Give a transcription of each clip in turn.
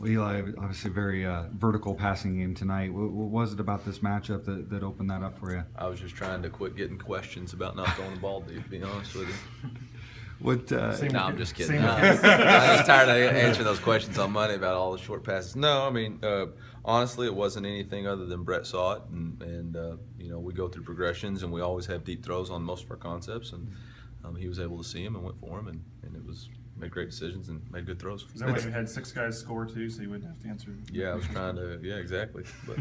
Well, Eli, obviously very vertical passing game tonight. What was it about this matchup that opened that up for you? I was just trying to quit getting questions about not throwing the ball deep, to be honest with you. What? No, I'm just kidding. I was tired of answering those questions on Monday about all the short passes. No, I mean, honestly, it wasn't anything other than Brett saw it, and we go through progressions, and we always have deep throws on most of our concepts, and he was able to see him and went for him, and it was made great decisions and made good throws. Is that why you had 6 guys score too, so you wouldn't have to answer? Yeah, I was trying to. Yeah, exactly. But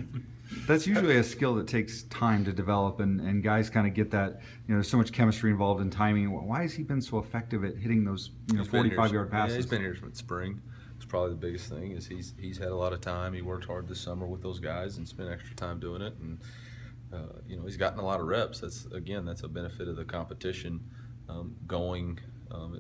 that's usually a skill that takes time to develop, and guys kind of get that. There's so much chemistry involved in timing. Why has he been so effective at hitting those 45-yard passes? Yeah, he's been here since spring. It's probably the biggest thing is he's had a lot of time. He worked hard this summer with those guys and spent extra time doing it, and he's gotten a lot of reps. That's a benefit of the competition going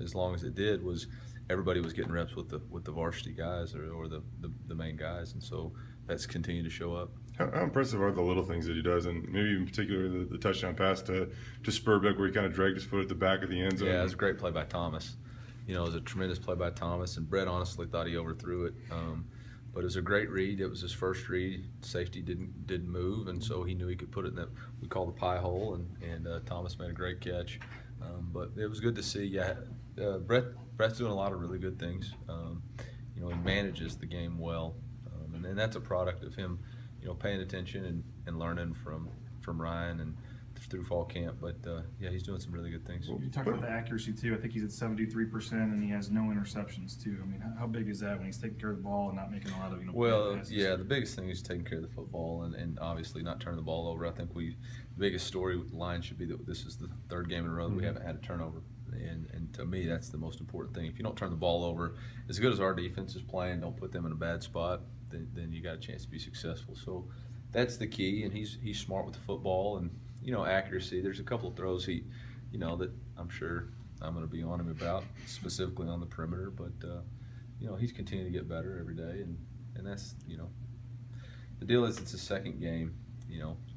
as long as it did. Was everybody was getting reps with the varsity guys or the main guys, and so that's continued to show up. How impressive are the little things that he does, and maybe in particular the touchdown pass to Spurbeck where he kind of dragged his foot at the back of the end zone? Yeah, it was a great play by Thomas. It was a tremendous play by Thomas, and Brett honestly thought he overthrew it. But it was a great read. It was his first read. Safety didn't move, and so he knew he could put it in that we call the pie hole, and Thomas made a great catch. But it was good to see. Yeah, Brett's doing a lot of really good things. He manages the game well, and that's a product of him, paying attention and learning from Ryan and through fall camp. But he's doing some really good things. You talked about the accuracy too. I think he's at 73%, and he has no interceptions too. I mean, how big is that when he's taking care of the ball and not making a lot of Well, passes? yeah, the biggest thing is taking care of the football and obviously not turning the ball over. I think the biggest storyline should be that this is the third game in a row that we haven't had a turnover. And to me, that's the most important thing. If you don't turn the ball over, as good as our defense is playing, don't put them in a bad spot, then you got a chance to be successful. So that's the key, and he's smart with the football and accuracy. There's a couple of throws that I'm sure I'm going to be on him about, specifically on the perimeter. But he's continuing to get better every day, and that's the deal is it's a second game,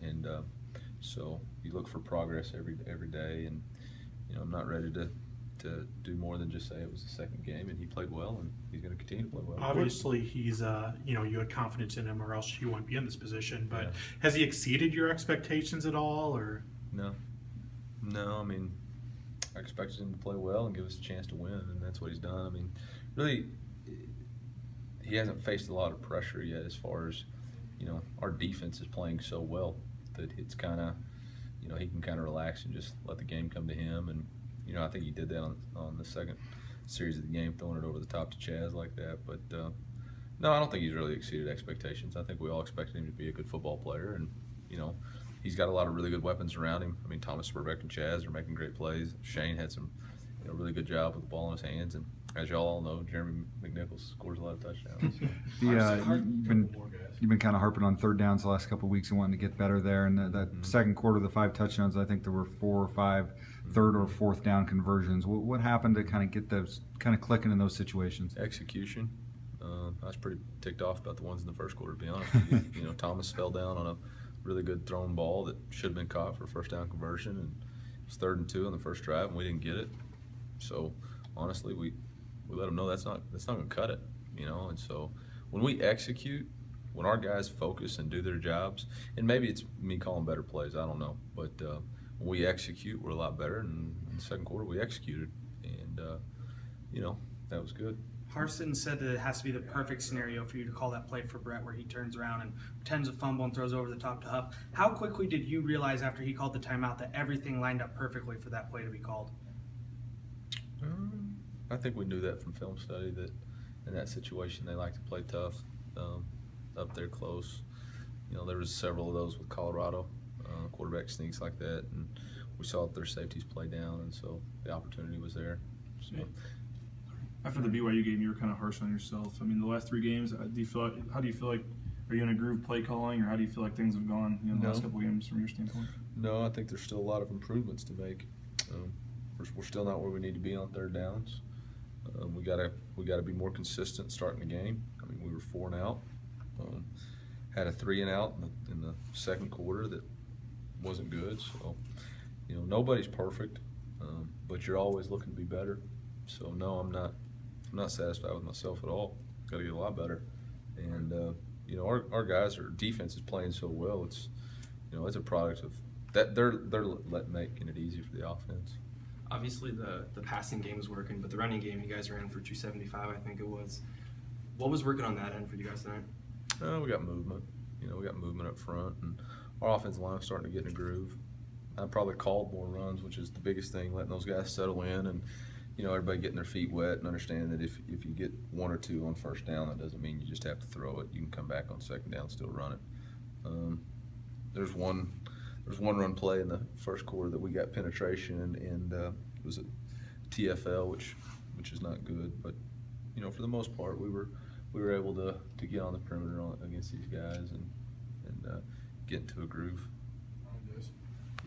and so you look for progress every day, and I'm not ready to do more than just say it was the second game, and he played well, and he's going to continue to play well. Obviously, he's you had confidence in him, or else you wouldn't be in this position. But Yeah. Has he exceeded your expectations at all, or? No. I mean, I expected him to play well and give us a chance to win, and that's what he's done. I mean, really, he hasn't faced a lot of pressure yet as far as, our defense is playing so well that it's kind of, he can kind of relax and just let the game come to him. And, I think he did that on the second series of the game, throwing it over the top to Chaz like that. But, no, I don't think he's really exceeded expectations. I think we all expected him to be a good football player, and, he's got a lot of really good weapons around him. I mean, Thomas Spurbeck and Chaz are making great plays. Shane had some really good job with the ball in his hands. And as y'all all know, Jeremy McNichols scores a lot of touchdowns. You've been kind of harping on third downs the last couple of weeks and wanting to get better there. And that second quarter, the 5 touchdowns, I think there were 4 or 5 third or fourth down conversions. What happened to kind of get those kind of clicking in those situations? Execution. I was pretty ticked off about the ones in the first quarter, to be honest with you. Thomas fell down on a really good thrown ball that should have been caught for a first down conversion, and it was 3rd and 2 on the first drive, and we didn't get it. So honestly, we let them know that's not going to cut it, And so when we execute, when our guys focus and do their jobs, and maybe it's me calling better plays, I don't know, but when we execute, we're a lot better. And in the second quarter, we executed, and that was good. Harsin said that it has to be the perfect scenario for you to call that play for Brett, where he turns around and pretends to fumble and throws over the top to Huff. How quickly did you realize after he called the timeout that everything lined up perfectly for that play to be called? I think we knew that from film study, that in that situation they like to play tough, up there close. There was several of those with Colorado, quarterback sneaks like that, and we saw that their safeties play down, and so the opportunity was there. So. After the BYU game, you were kind of harsh on yourself. I mean, the last 3 games, how do you feel like, are you in a groove play calling, or how do you feel like things have gone the last couple of games from your standpoint? No, I think there's still a lot of improvements to make. We're still not where we need to be on third downs. We gotta be more consistent starting the game. I mean, we were 4 and out. Had a 3 and out in the second quarter that wasn't good. So, nobody's perfect, but you're always looking to be better. So no, I'm not satisfied with myself at all. Got to get a lot better. And you know, our guys, our defense is playing so well. It's, you know, it's a product of that. They're making it easy for the offense. Obviously, the passing game is working, but the running game, you guys ran for 275, I think it was. What was working on that end for you guys tonight? We got movement. You know, we got movement up front, and our offensive line is starting to get in a groove. I probably called more runs, which is the biggest thing, letting those guys settle in and, you know, everybody getting their feet wet and understanding that if you get 1 or 2 on first down, that doesn't mean you just have to throw it. You can come back on second down and still run it. There's one run play in the first quarter that we got penetration and it was a TFL, which is not good. But, you know, for the most part, we were able to get on the perimeter against these guys and get into a groove.